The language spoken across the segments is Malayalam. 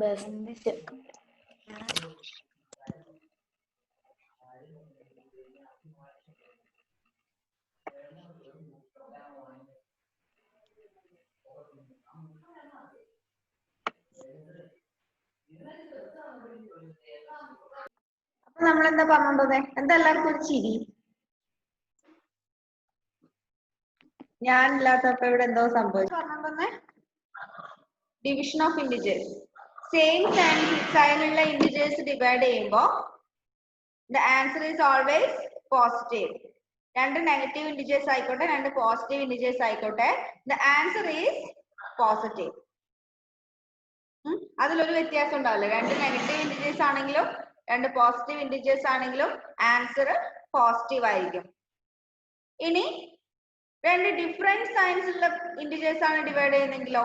best. അപ്പൊ നമ്മൾ എന്താ പറഞ്ഞോണ്ടേ? എന്താ എല്ലാവർക്കും ഒരു ചിരി? ഞാൻ ഇല്ലാത്തപ്പോ ഇവിടെ എന്തോ സംഭവിച്ചു പറഞ്ഞോണ്ടേ? Division of integers. സെയിം സൈനുള്ള ഇന്റിജേഴ്സ് ഡിവൈഡ് ചെയ്യുമ്പോൾ the answer is always positive. രണ്ട് നെഗറ്റീവ് ഇന്റിജേഴ്സ് ആയിക്കോട്ടെ, രണ്ട് പോസിറ്റീവ് ഇന്റിജേഴ്സ് ആയിക്കോട്ടെ, the answer is positive. അതിലൊരു വ്യത്യാസം ഉണ്ടാവില്ല. രണ്ട് നെഗറ്റീവ് ഇന്റിജേഴ്സ് ആണെങ്കിലും രണ്ട് പോസിറ്റീവ് ഇന്റിജേഴ്സ് ആണെങ്കിലും ആൻസർ പോസിറ്റീവ് ആയിരിക്കും. ഇനി രണ്ട് ഡിഫറെന്റ് സൈൻസ് ഉള്ള ഇന്റിജേഴ്സ് ആണ് ഡിവൈഡ് ചെയ്യുന്നെങ്കിലോ,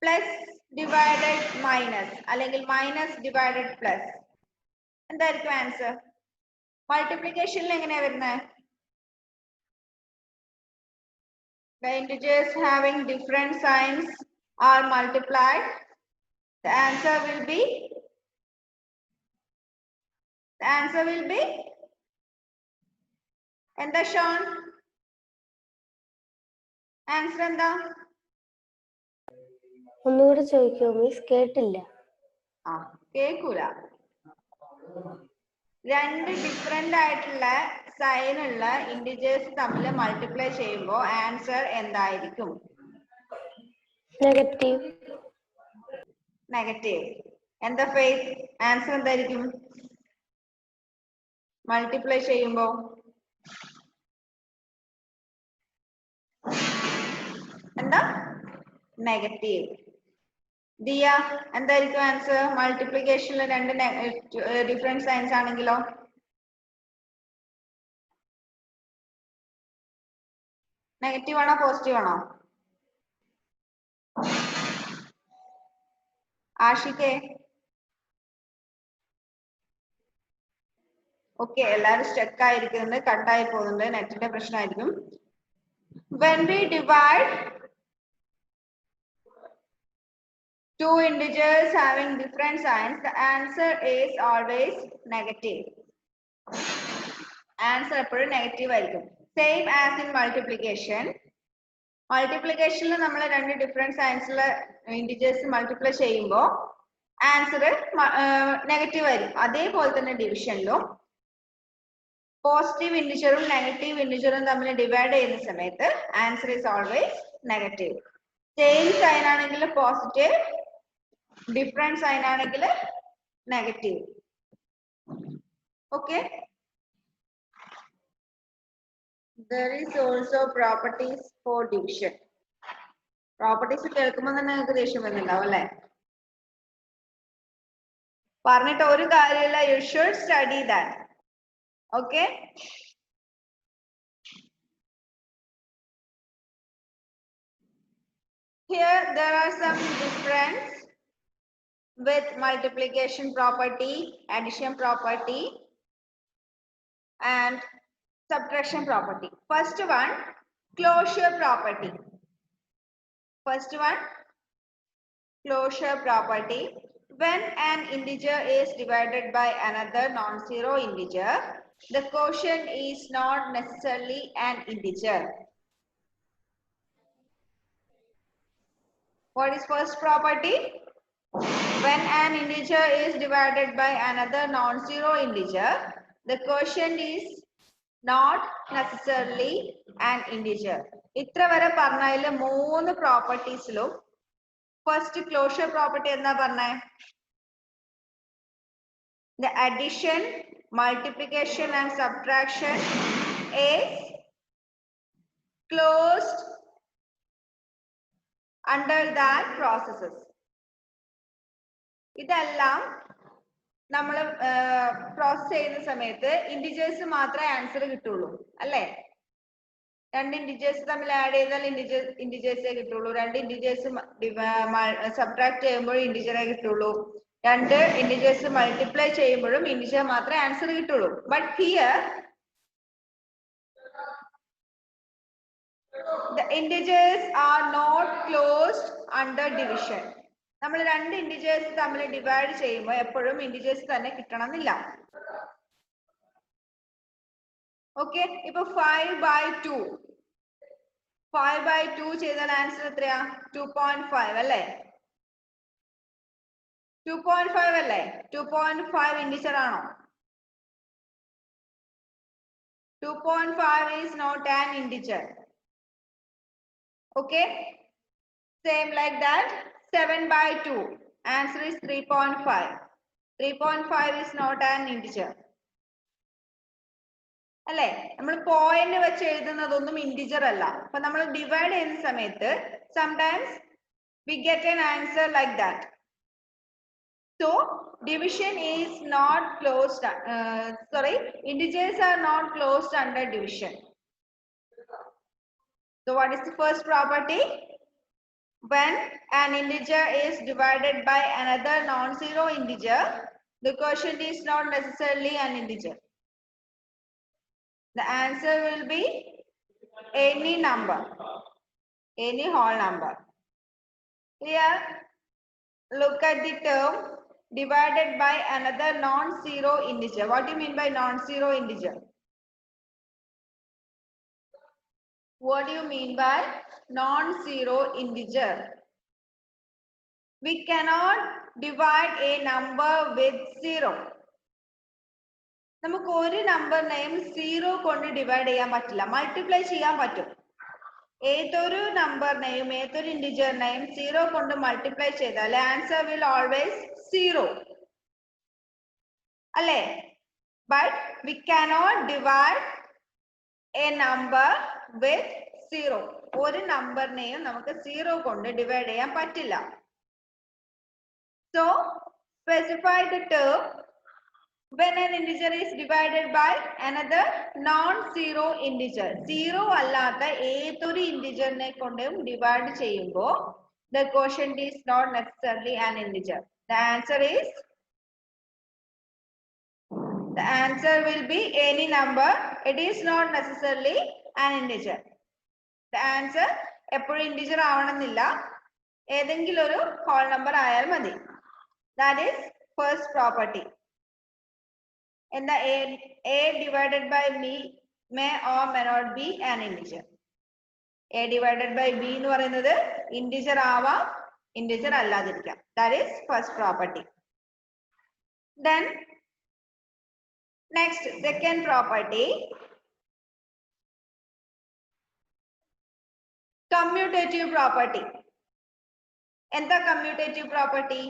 പ്ലസ് ഡിവൈഡഡ് മൈനസ് അല്ലെങ്കിൽ മൈനസ് ഡിവൈഡഡ് പ്ലസ്, എന്തായിരിക്കും ആൻസർ? മൾട്ടിപ്ലിക്കേഷനിൽ എങ്ങനെയാ വരുന്നത്? The integers having different signs are multiplied. The answer will be എന്താ ഷോൺ? ആൻസർ എന്താ? ഒന്നുകൂടെ ചോദിക്കോ മിസ്? കേട്ടില്ല. കേൾക്കൂല. രണ്ട് ഡിഫറെന്റ് ആയിട്ടുള്ള സൈൻ ഉള്ള ഇന്റിജേഴ്സ് തമ്മിൽ മൾട്ടിപ്ലൈ ചെയ്യുമ്പോൾ ആൻസർ എന്തായിരിക്കും? നെഗറ്റീവ്. നെഗറ്റീവ്. എന്താ ഫെയ്ത്ത്? ആൻസർ എന്തായിരിക്കും മൾട്ടിപ്ലൈ ചെയ്യുമ്പോൾ? എന്താ? നെഗറ്റീവ്. ദിയ, എന്തായിരിക്കും ആൻസർ മൾട്ടിപ്ലിക്കേഷനിൽ രണ്ട് ഡിഫറെന്റ് സൈൻസ് ആണെങ്കിലോ? നെഗറ്റീവ് ആണോ പോസിറ്റീവ് ആണോ? ആഷിക്കേ? ഓക്കെ, എല്ലാവരും സ്റ്റക്ക് ആയിരിക്കുന്നുണ്ട്, കട്ടായി പോകുന്നുണ്ട്, നെറ്റിന്റെ പ്രശ്നമായിരിക്കും. When we divide two integers having different signs, the answer is always negative. Answer എപ്പോഴും നെഗറ്റീവ് ആയിരിക്കും. Same as in multiplication. മൾട്ടിപ്ലിക്കേഷനിൽ നമ്മൾ രണ്ട് ഡിഫറെന്റ് സൈൻസുള്ള ഇന്റിജേഴ്സ് മൾട്ടിപ്ലൈ ചെയ്യുമ്പോൾ ആൻസർ നെഗറ്റീവ് ആയിരിക്കും. അതേപോലെ തന്നെ ഡിവിഷനിലും പോസിറ്റീവ് ഇന്റിജറും നെഗറ്റീവ് ഇന്റിജറും തമ്മിൽ ഡിവൈഡ് ചെയ്യുന്ന സമയത്ത് answer is always negative. Same sign ആണെങ്കിൽ പോസിറ്റീവ്, ഡിഫറെന്റ് സൈൻ ആണെങ്കിൽ negative. Okay. There is also properties for division. Properties കേൾക്കുമ്പോൾ തന്നെ നിങ്ങൾക്ക് ദേഷ്യം വരുന്നുണ്ടാവും അല്ലെ? പറഞ്ഞിട്ട് ഒരു കാര്യമില്ല. You should study that. Okay. Here there are some difference with multiplication property, addition property, and subtraction property. First one, closure property. First one, closure property. When an integer is divided by another non-zero integer, the quotient is not necessarily an integer. What is first property? When an integer is divided by another non-zero integer, the quotient is not necessarily an integer. ഇത്ര വരെ പറഞ്ഞതിൽ മൂന്ന് പ്രോപ്പർട്ടീസിലും ഫസ്റ്റ് ക്ലോഷർ പ്രോപ്പർട്ടി എന്താ പറഞ്ഞേ? The addition, multiplication and subtraction is closed under that processes. ഇതെല്ലാം നമ്മൾ പ്രോസസ് ചെയ്യുന്ന സമയത്ത് ഇന്റിജേഴ്സ് മാത്രമേ ആൻസർ കിട്ടുള്ളൂ അല്ലേ? രണ്ട് ഇന്റിജേഴ്സ് തമ്മിൽ ആഡ് ചെയ്താൽ ഇന്റിജേഴ്സേ കിട്ടുള്ളൂ. രണ്ട് ഇന്റിജേഴ്സ് സബ്ട്രാക്ട് ചെയ്യുമ്പോഴും ഇന്റിജറേ കിട്ടുള്ളൂ. രണ്ട് ഇന്റിജേഴ്സ് മൾട്ടിപ്ലൈ ചെയ്യുമ്പോഴും ഇന്റിജർ മാത്രമേ ആൻസർ കിട്ടുള്ളൂ. But here The integers are not closed under division. നമ്മൾ രണ്ട് integers തമ്മിൽ ഡിവൈഡ് ചെയ്യുമ്പോൾ എപ്പോഴും integers തന്നെ കിട്ടണമെന്നില്ല. ഓക്കെ, ഇപ്പൊ 5/2 5/2 ചെയ്താൽ ആൻസർ എത്രയാ? 2.5 അല്ലേ? 2.5 അല്ലേ? 2.5 integer ആണോ? 2.5 is not an integer. Okay, same like that. 7/2 answer is 3.5. 3.5 is not an integer. അല്ലേ? നമ്മൾ പോയിന്റ് വെച്ച് എഴുതുന്നതൊന്നും ഇന്റിജർ അല്ല. അപ്പൊ നമ്മൾ ഡിവൈഡ് ചെയ്യുന്ന സമയത്ത് sometimes we get an answer like that. So division is not closed, integers are not closed under division. So what is the first property? When an integer is divided by another non-zero integer, the quotient is not necessarily an integer. The answer will be any number, any whole number. Here, look at the term divided by another non-zero integer. What do you mean by non-zero integer? What do you mean by non-zero integer? We cannot divide a number with 0. നമുക്ക് ഒരു നമ്പറിനെയും 0 കൊണ്ട് ഡിവൈഡ് ചെയ്യാൻ പറ്റില്ല, മൾട്ടിപ്ലൈ ചെയ്യാൻ പറ്റും. ഏതൊരു നമ്പറിനെയും ഏതൊരു ഇന്റിജറിനെയും 0 കൊണ്ട് മൾട്ടിപ്ലൈ ചെയ്താൽ ആൻസർ വിൽ ഓൾവേസ് 0 അല്ലേ? But we cannot divide a number with 0. ഒരു നമ്പറിനെയും നമുക്ക് 0 കൊണ്ട് ഡിവൈഡ് ചെയ്യാൻ പറ്റില്ല. So specify the term when an integer is divided by another non-zero integer. 0 അല്ലാത്ത ഏതൊരു ഇന്റിജറിനെ കൊണ്ടും ഡിവൈഡ് ചെയ്യുമ്പോൾ the quotient is not necessarily an integer. The answer will be any number. It is not necessarily an integer. The answer എപ്പോഴും integer ആവണമെന്നില്ല, ഏതെങ്കിലും ഒരു whole number ആയാൽ മതി. That is first property. And the a divided by b may or may not be an integer. A divided by b എന്ന് പറയുന്നത് integer ആവാം, integer അല്ലാതിരിക്കാം. That is first property. Then next, second property, commutative property. എന്താ commutative property?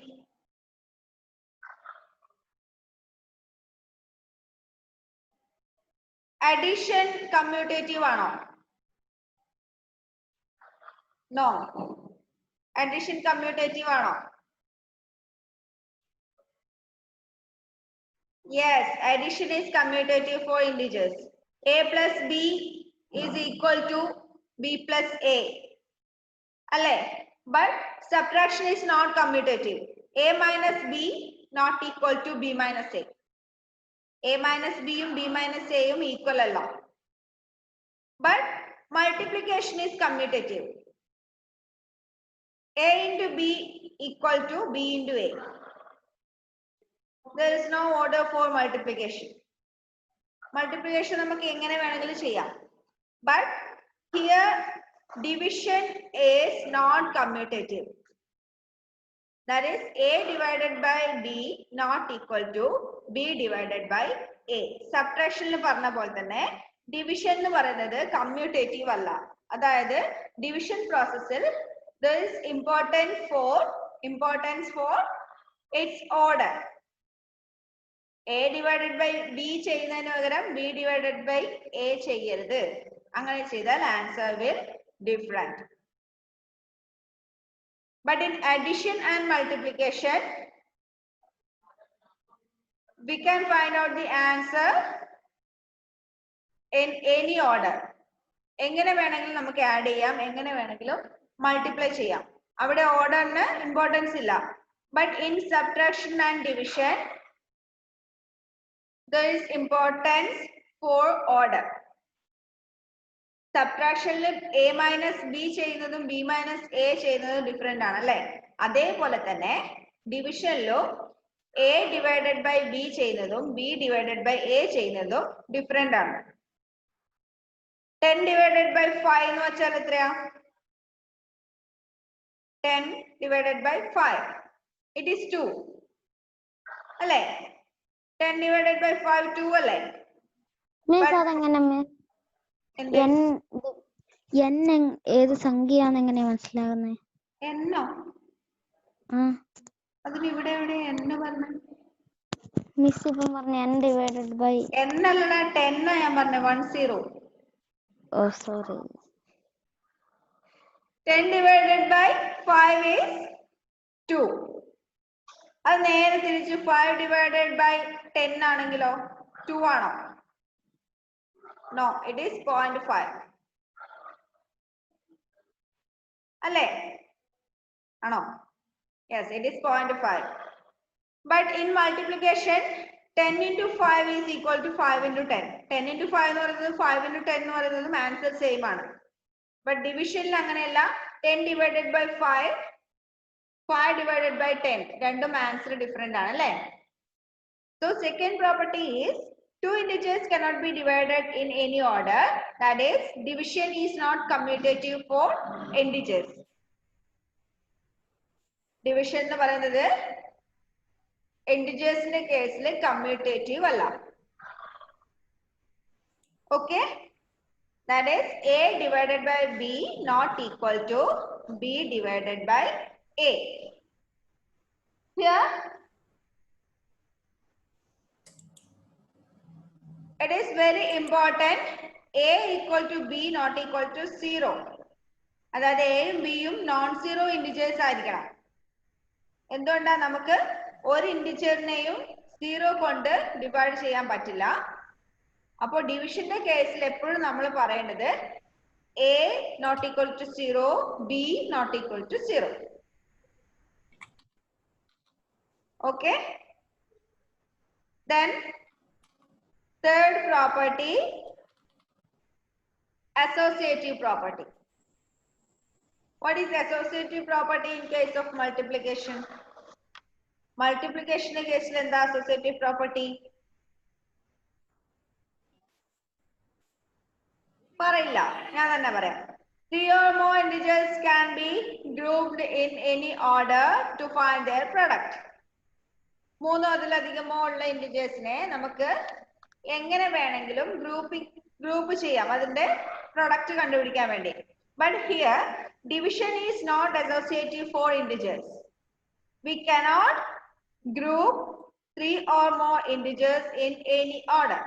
Addition commutative ആണോ? No. Addition commutative ആണോ? Yes, addition is commutative for integers. A plus b is equal to b plus a. അല്ലേ? But subtraction is not commutative. A minus b not equal to b minus a. A minus b യും b minus a യും equal അല്ല. But multiplication is commutative. A into b equal to b into a. There is no order for multiplication. Multiplication നമുക്ക് എങ്ങനെ വേണമെങ്കിലും ചെയ്യാം. But here division is not commutative. That is a divided by b not equal to b divided by a. Subtraction പറഞ്ഞ പോലെ തന്നെ division എന്ന് പറയുന്നത് commutative അല്ല. അതായത് division processൽ there is importance for its order. a divided by b ചെയ്യുന്നതിന് പകരം b divided by a ചെയ്യരുത്. അങ്ങനെ ചെയ്താൽ answer will different. But in addition and multiplication, we can find out the answer in any order. എങ്ങനെ വേണമെങ്കിലും നമുക്ക് ആഡ് ചെയ്യാം, എങ്ങനെ വേണമെങ്കിലും മൾട്ടിപ്ലൈ ചെയ്യാം. അവിടെ ഓർഡറിന് ഇമ്പോർട്ടൻസ് ഇല്ല. But in subtraction and division, there is importance for order. സബ്ട്രാക്ഷനിൽ എ മൈനസ് ബി ചെയ്യുന്നതും ബി മൈനസ് എ ചെയ്യുന്നതും ഡിഫറെന്റ് ആണ് അല്ലെ? അതേപോലെ തന്നെ ഡിവിഷനിലും എ ഡിവൈഡഡ് ബൈ ബി ചെയ്യുന്നതും ബി ഡിവൈഡഡ് ബൈ എ ചെയ്യുന്നതും ഡിഫറെന്റ് ആണ്. 10 ഡിവൈഡഡ് ബൈ 5 എന്ന് വെച്ചാൽ എത്രയാ? 10 ഡിവൈഡഡ് ബൈ 5 ഇറ്റ് ഈസ് 2 അല്ലേ? 10 ഡിവൈഡഡ് ബൈ 5 2 അല്ലേ? ഏത് സംഖ്യയാന്ന് എങ്ങനെയാ മനസ്സിലാകുന്നത്? എന്നോ? അതിന് ഇവിടെ എവിടെ എന്ന് പറഞ്ഞു? മിസ് ഇപ്പം പറഞ്ഞു n ഡിവൈഡഡ് ബൈ എന്നല്ലടാ 10 ഞാൻ പറഞ്ഞു 10. ഓ സോറി. 10 divided by 5 is 2. അത് നേരെ തിരിച്ച് 5 divided by 10 ആണെങ്കിലോ 2 ആണോ? No, it is 0.5. അല്ലേ? ആണോ? Yes, it is 0.5. But in multiplication 10 into 5 is equal to 5 into 10. 10 into 5 എന്ന് പറയുന്നത് 5 into 10 എന്ന് പറയുന്നതും ആൻസർ സെയിം ആണ്. ബട്ട് ഡിവിഷനിൽ അങ്ങനെയല്ല. 10 ഡിവൈഡഡ് ബൈ 5 5 ഡിവൈഡഡ് ബൈ 10 രണ്ടും ആൻസർ ഡിഫറെന്റ് ആണ് അല്ലേ? So second property is two integers cannot be divided in any order. That is, division is not commutative for integers. Division എന്ന് പറയുന്നത് ഇന്റിജേഴ്സിന്റെ കേസിൽ കമ്മ്യൂട്ടേറ്റീവ് അല്ല. Okay? That is A divided by B not equal to B divided by A. Here, it is very important A equal to B not equal to 0. അതായത് എയും ബിയും നോൺ സീറോ ഇന്റിജേഴ്സ് ആയിരിക്കണം. എന്തുകൊണ്ടാ? നമുക്ക് ഒരു ഇന്റിജറിനെയും 0 കൊണ്ട് ഡിവൈഡ് ചെയ്യാൻ പറ്റില്ല. അപ്പോൾ ഡിവിഷന്റെ കേസിൽ എപ്പോഴും നമ്മൾ പറയേണ്ടത് A not equal to 0, B not equal to 0. Okay? Then third property, associative property. What is associative property in case of multiplication? Multiplication case il endha associative property? Parayilla, njan thanne parayam. 3 or more integers can be grouped in any order to find their product. മൂന്നോ അതിലധികമോ ഉള്ള ഇന്റിജേഴ്സിനെ നമുക്ക് എങ്ങനെ വേണമെങ്കിലും ഗ്രൂപ്പ് ചെയ്യാം അതിന്റെ പ്രൊഡക്റ്റ് കണ്ടുപിടിക്കാൻ വേണ്ടി. But here division is not associative for integers. We cannot group 3 or more integers in any order.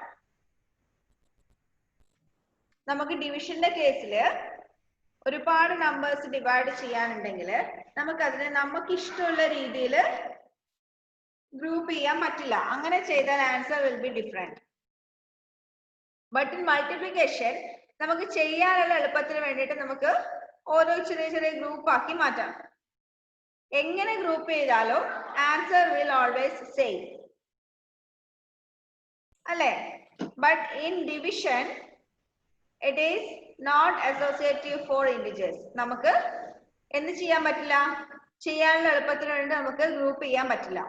നമുക്ക് ഡിവിഷന്റെ കേസിൽ ഒരുപാട് നമ്പേഴ്സ് ഡിവൈഡ് ചെയ്യാനുണ്ടെങ്കിൽ നമുക്ക് അതിനെ നമുക്ക് ഇഷ്ടമുള്ള രീതിയിൽ ഗ്രൂപ്പ് ചെയ്യാൻ പറ്റില്ല. അങ്ങനെ ചെയ്താൽ answer will be different. But in multiplication നമുക്ക് ചെയ്യാനുള്ള എളുപ്പത്തിന് വേണ്ടിയിട്ട് നമുക്ക് ഓരോ ചെറിയ ചെറിയ ഗ്രൂപ്പ് ആക്കി മാറ്റാം. എങ്ങനെ ഗ്രൂപ്പ് ചെയ്താലും ആൻസർ വിൽ ഓൾവേസ് സെയിം അല്ലേ? But in division it is not associative for integers. നമുക്ക് എന്ത് ചെയ്യാൻ പറ്റില്ല? ചെയ്യാനുള്ള എളുപ്പത്തിന് വേണ്ടി നമുക്ക് ഗ്രൂപ്പ് ചെയ്യാൻ പറ്റില്ല.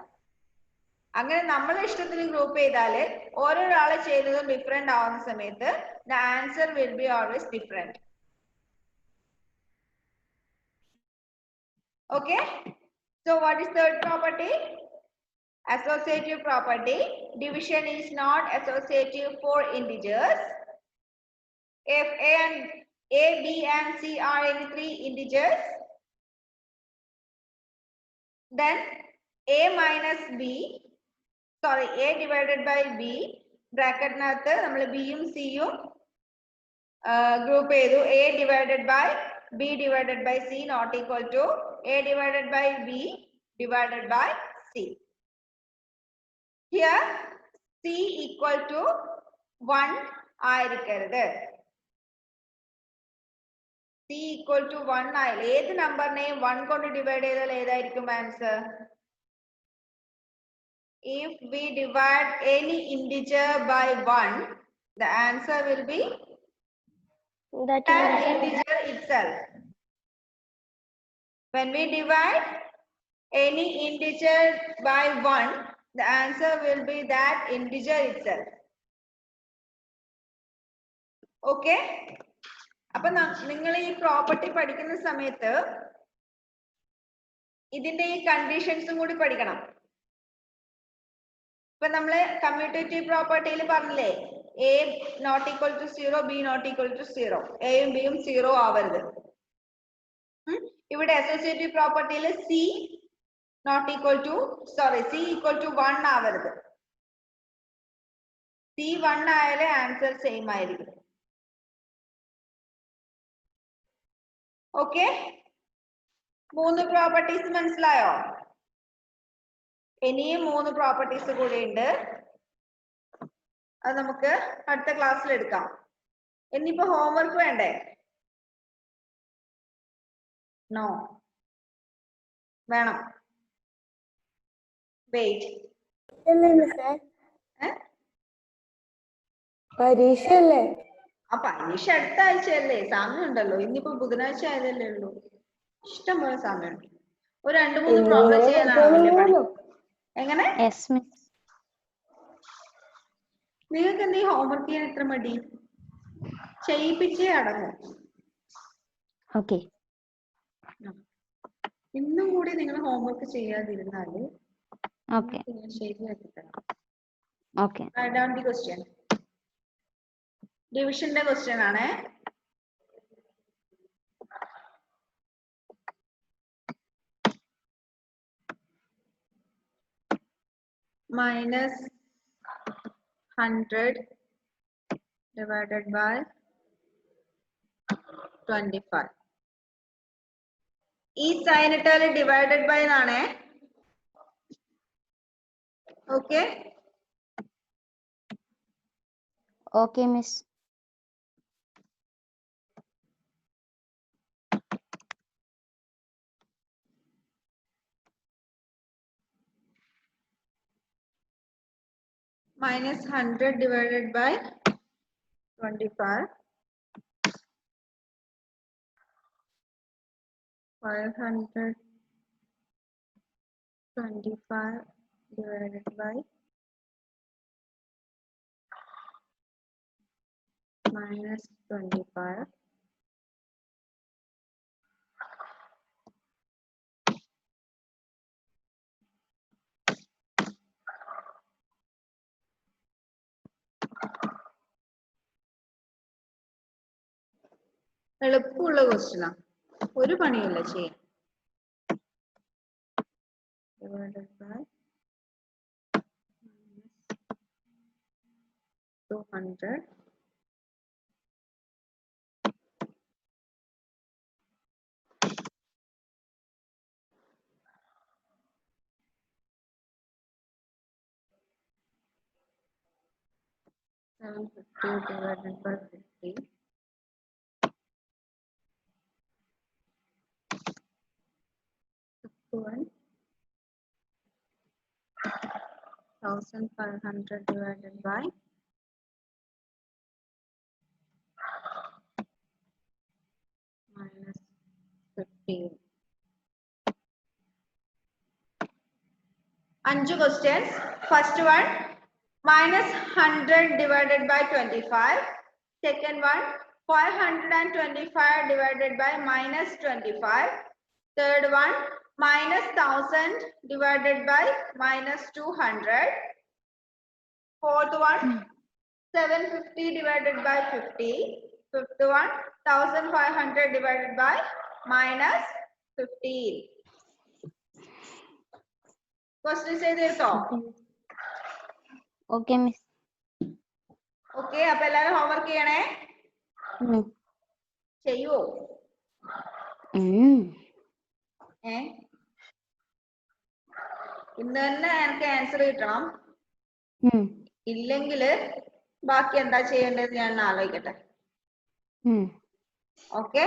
അങ്ങനെ നമ്മളെ ഇഷ്ടത്തിന് ഗ്രൂപ്പ് ചെയ്താൽ ഓരോരാളെ ചെയ്യുന്നതും ഡിഫറെന്റ് ആവുന്ന സമയത്ത് the answer will be always different. Okay? So what is third property? Associative property. Division is not associative for integers. If A, B and C are any 3 integers, then A minus B, sorry, A divided by B, bracket nathu nammal B um C um group ചെയ്തു. A divided by B divided by C not equal to A divided by B divided by C. Here C equal to 1 ആയിരിക്കരുത്. C equal to 1 ആയില്ല. ഏത് നമ്പറിനെയും 1 കൊണ്ട് ഡിവൈഡ് ചെയ്താൽ ഏതായിരിക്കും answer? If we divide any integer by 1, the answer will be That that integer. integer itself. When we divide any integer by 1, the answer will be that integer itself. Okay? അപ്പൊ നിങ്ങൾ ഈ പ്രോപ്പർട്ടി പഠിക്കുന്ന സമയത്ത് ഇതിന്റെ ഈ കണ്ടീഷൻസും കൂടി പഠിക്കണം. ഇപ്പൊ നമ്മള് കമ്മ്യൂട്ടേറ്റീവ് പ്രോപ്പർട്ടിയിൽ പറഞ്ഞില്ലേ, A not equal to 0, B not equal to 0, എയും ബിയും 0 ആവരുത്. ഇവിടെ അസോസിയേറ്റീവ് പ്രോപ്പർട്ടിയിൽ C not equal to C equal to 1 ആവരുത്. സി 1 ആയാലേ ആൻസർ സെയിം ആയിരിക്കും. ഓക്കെ, 3 പ്രോപ്പർട്ടീസ് മനസ്സിലായോ? ഇനിയും 3 പ്രോപ്പർട്ടീസ് കൂടി ഉണ്ട്. അത് നമുക്ക് അടുത്ത ക്ലാസ്സിൽ എടുക്കാം. ഇനിയിപ്പോ ഹോംവർക്ക് വേണ്ടേ? നോ, വേണം. വെയിറ്റ്, പരീക്ഷ അല്ലേ? ആ പരീക്ഷ അടുത്ത ആഴ്ചയല്ലേ, സമയം ഉണ്ടല്ലോ. ഇന്നിപ്പോ ബുധനാഴ്ച ആയതല്ലേ ഉള്ളൂ, ഇഷ്ടം പോലെ സമയമുണ്ട്. ഒരു 2-3 പ്രോബ്ലം ചെയ്യാനാണോ? എങ്ങനെ നിങ്ങൾക്ക് എന്ത് ഹോംവർക്ക് ചെയ്യാൻ എത്ര മടി? ചെയ്യിപ്പിച്ചേ അടങ്ങും. ഇന്നും കൂടി നിങ്ങൾ ഹോംവർക്ക് ചെയ്യാതിരുന്നാല് ശരിയാക്കി തരാം. Write down the question. ഡിവിഷന്റെ ക്വസ്റ്റ്യൻ ആണ്. -100 divided by 25. ഈ സൈൻ ഇട്ടാല് ഡിവൈഡഡ് ബൈ എന്നാണേ. Okay, Okay, miss. -100 divided by 25. 525 divided by -25. എളുപ്പമുള്ള ക്വസ്റ്റ്യനാ, ഒരു പണിയില്ല ചെയ്യാൻ. divided by 200 750 divided by 50. 1500 divided by -15. 5 questions. First one, -100 divided by 25. Second one, 525 divided by -25. Third one, -1000 divided by -200. Fourth one, 750 divided by 50. Fifth one, 1500 divided by -15. Question ചെയ്തോ? Okay, miss. Okay, അപ്പൊ എല്ലാരും ഹോംവർക്ക് ചെയ്യണേ. ചെയ്യുവോ? ഇന്ന് തന്നെ എനിക്ക് ആൻസർ കിട്ടണം. ഇല്ലെങ്കിൽ ബാക്കി എന്താ ചെയ്യേണ്ടത് ഞാൻ ആലോചിക്കട്ടെ. ഓക്കെ,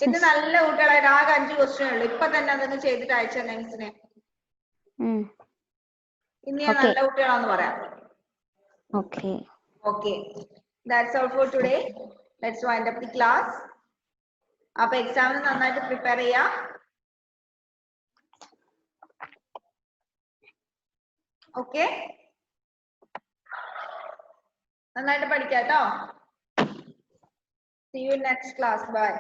ഇത് നല്ല കുട്ടികളായിട്ട് ആകെ 5 ക്വസ്റ്റ്യൻ ഉള്ളു. ഇപ്പൊ തന്നെ അതൊന്ന് ചെയ്തിട്ട് അയച്ച നെക്സ്റ്റിനെ. ഇന്ന് ഞാൻ നല്ല കുട്ടികളാന്ന് പറയാം. Okay. Okay, that's all for today. Let's wind up the class. അപ്പൊ എക്സാമിന് നന്നായിട്ട് പ്രിപ്പയർ ചെയ്യാം. ഓക്കെ, നന്നായിട്ട് പഠിക്കാം കേട്ടോ. See you in next class. Bye.